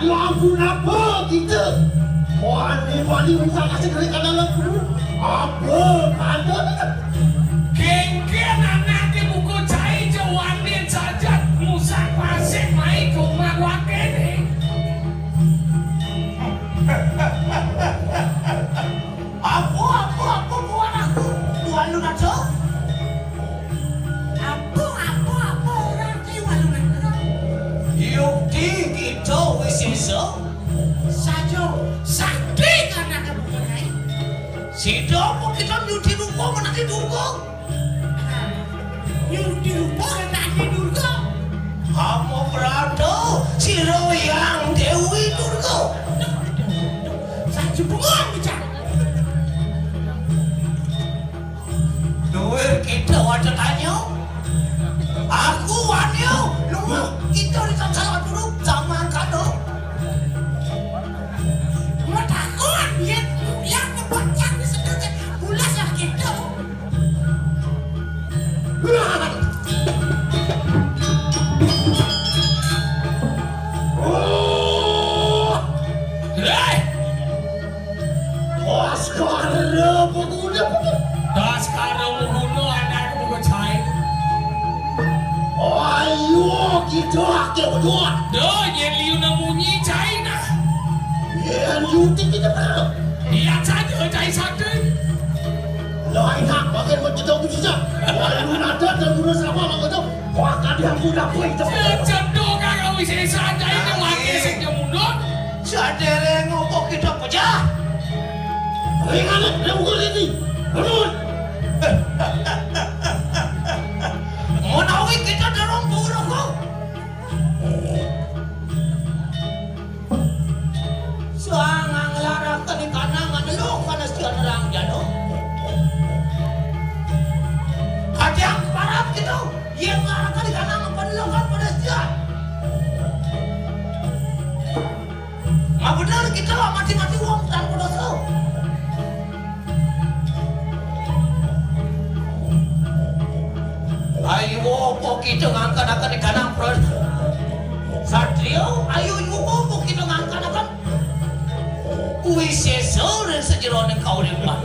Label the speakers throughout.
Speaker 1: Aduh ampun apa kita? Wani bisa kasih dari kanan aku. Apa? Ada tak?
Speaker 2: Geng-geng anak di buku cai jawanin saja musak pasik mai kumang wakene.
Speaker 3: Apa buat aku? Buat lu nak so? Apa orang kiwan lu nak? Yuk kita wisisa. Sajo, sakti karena kamu kenai. Si domo kita nyuti ruko menanti durgo. Nyuti ruko menanti durgo. Kamu berado si royang Dewi Durgo. Sajo bengong bicara. Duit kita wajah tanya. Aku wanyo, lu kita ditanya dulu zaman kado. Matakuan yang ngebacang di sedikit bulas lah gitu.
Speaker 2: Hei! Das sekarang menguno anak buku cai.
Speaker 1: Ayo kita ke berdua.
Speaker 2: Doh yang liu namunyi cai nah.
Speaker 1: Yang yuti kita tahu.
Speaker 2: Lihat saja cai satu.
Speaker 1: Lain hak bagian mencetak bisa. Walau nada dan guna sama orang itu. Maka dia mudah pun itu.
Speaker 2: Cendok kakak wisesa cai itu wakil seknya mundur.
Speaker 3: Sadere ngopok kita pecah.
Speaker 1: Ingat, dia bukan ini. Bangun.
Speaker 3: Menawi kita dorong buruk kok. Sangang larang tadi kanangan lu karena sekian orang jano. Ada yang parah gitu. Yang larang tadi kanangan penelongkan pada sekian. Nggak benar kita mati-mati uang tanpa dosa. Ayo po kita ngangkat-angkat di kanang pros. Satrio, ayo yuko po kita ngangkat-angkat. Wisesa dan sejeroan kau di rumah.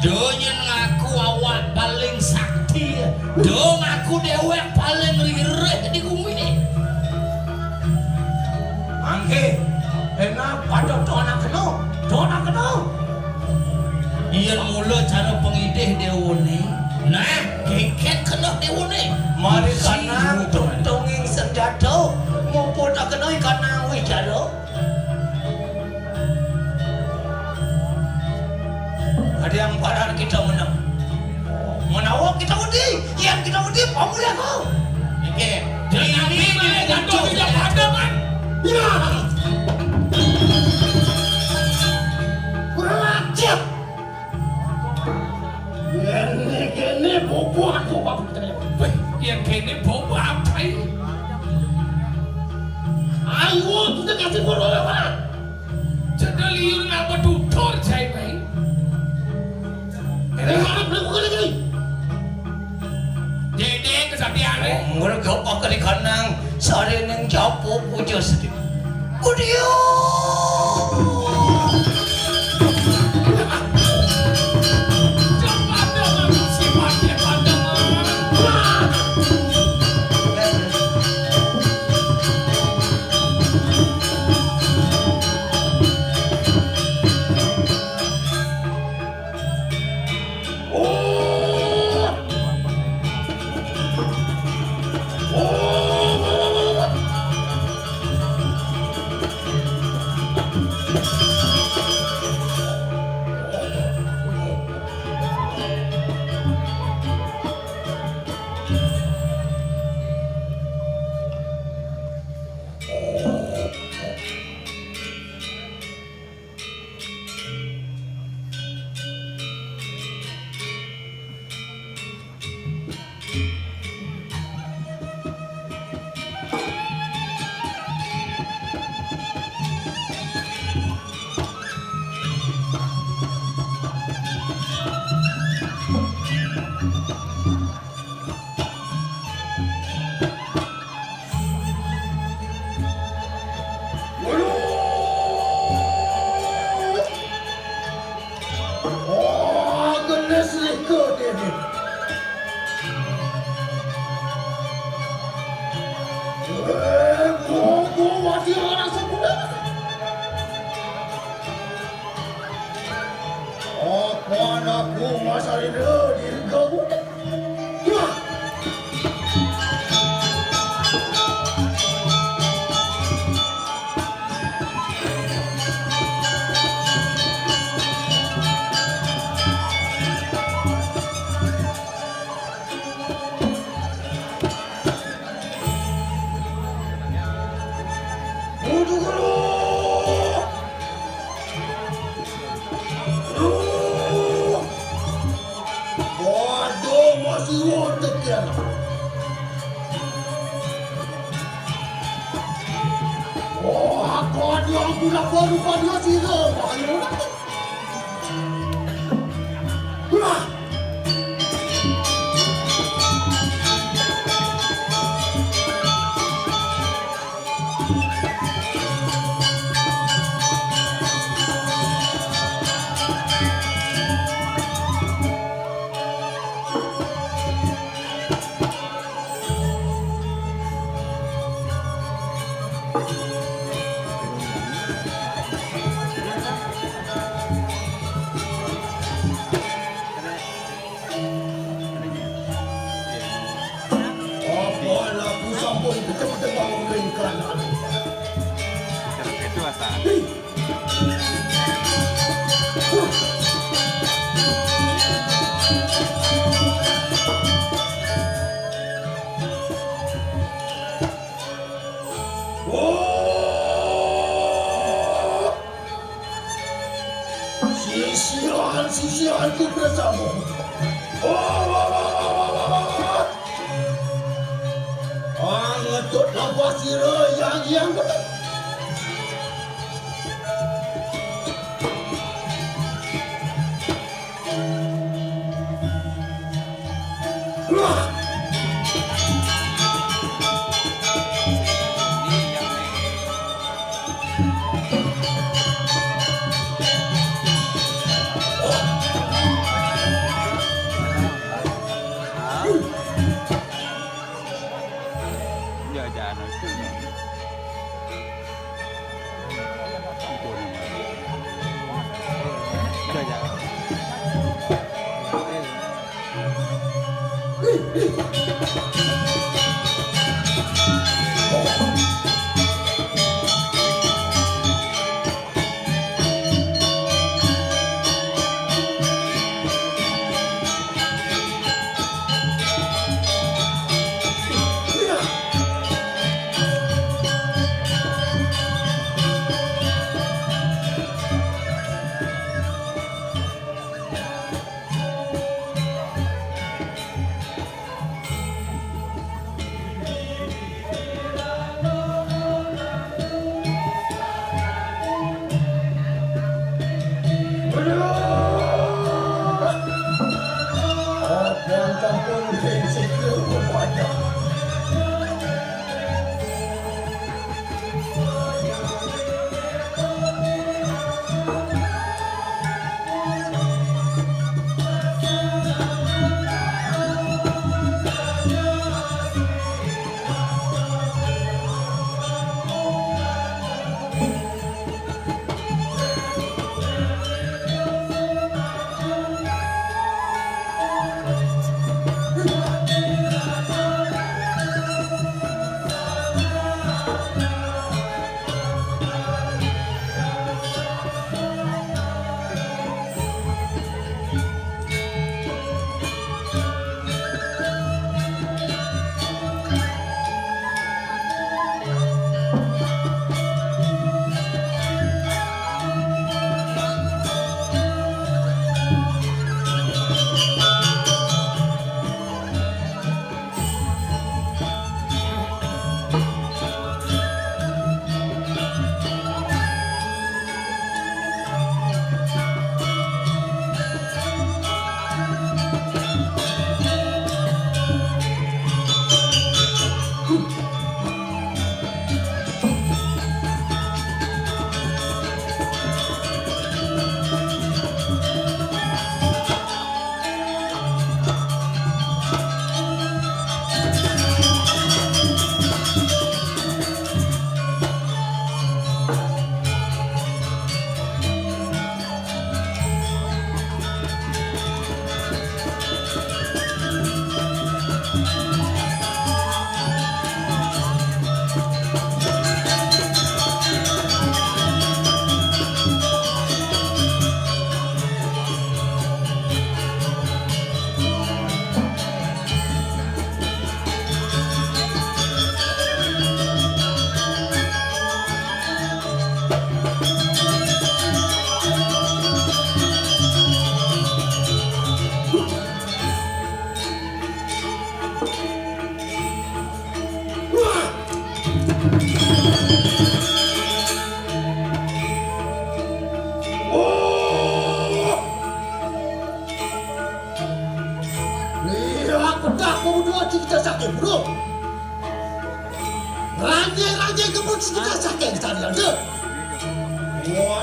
Speaker 2: Donyen ngaku awak paling sakti. Do ngaku dewek paling lirih di bumi ini.
Speaker 3: Angke, enak pada dona kena.
Speaker 2: Iyan mula cara pengidih dewone. Nah, keket kena dewone.
Speaker 3: Mari kanang tuntunging senjata, mumpun tak kena kanang wicara. Ada yang parah kita menang. Menawak kita wedi, yang kita wedi pemuda kau.
Speaker 2: Oke, jangan ini gantung tidak ada man.
Speaker 1: Ya. Kurang ajar. Gini bobo aku bapak kita.
Speaker 2: Yang kini bobo apa ini?
Speaker 1: Ayo kita kasih bodoh apa?
Speaker 2: Jadi liur ngapa tutor saya baik.
Speaker 1: Ini harap lakukan lagi.
Speaker 2: Jadi kesabian ni.
Speaker 3: Mereka pakai kanang, sari neng japo puja sedih. Udio.
Speaker 1: Udah dulu. Waduh, masih otak ya. Oh, aku ada yang guna baru pada sini.
Speaker 4: Itu asal.
Speaker 1: Sisihan tu bersama. Ngetut lampas sira yang betul.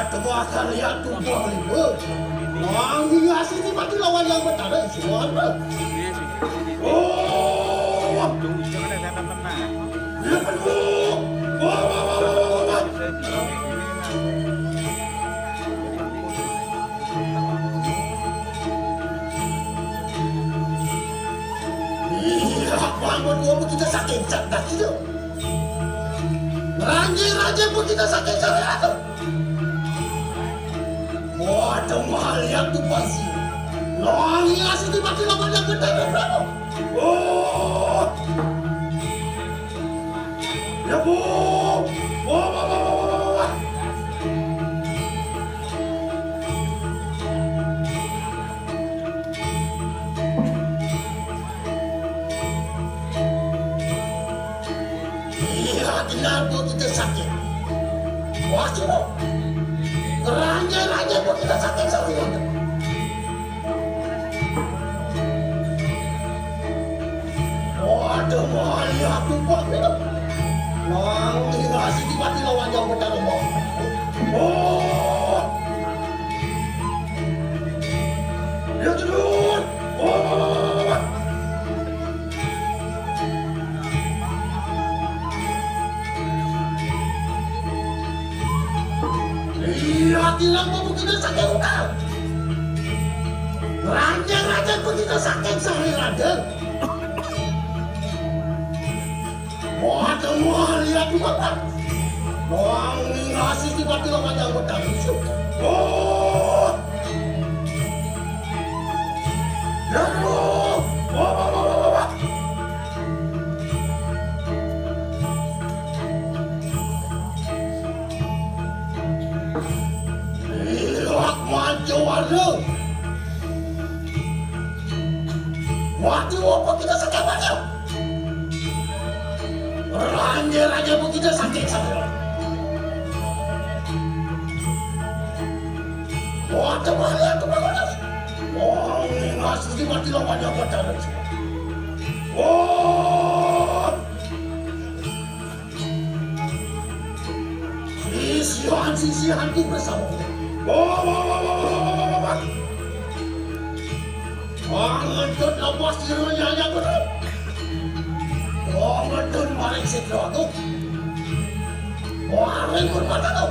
Speaker 1: temu akan lihat tubuh lima. Wangi asli di mati lawan yang bertanda semua. Oh,
Speaker 4: Jangan ada tenang.
Speaker 1: dia penuh. Wah. Iya, bangun gua begitu sakit cerdas itu. Raja pun kita sakit cerdas. Waduh, mahal yang tu pasti. Longi asli di mati lawan yang bertanda berapa? Oh, ya bu. Wah. Iya, kenapa kita sakit? Wah, coba. Raja pun kita sakit sekali. Waduh, mahal ya aku buat itu. Nang, ini ngasih di mati lawan yang berdarah mau. Oh, ya turun. Oh. Iya, bilang mau begitu sakit utang. Raja begitu sakit sekali raja. Waduh, mahal ya aku bapak. Noang ngasih tiba-tiba lawan yang berdarah. Oh, ya turun. Oh. Ilak maju waduh. Waduh, apa kita sakit waduh? Raja pun kita sakit sakit. Waduh, mahal itu bagus. Oh, ngasih di mati lawan yang berdarah. Oh, sisihan ku bersama. Oh. Ngentut lepas dirunya yang betul. Oh, ngentut maring siklo aku. Maring pun mata tu.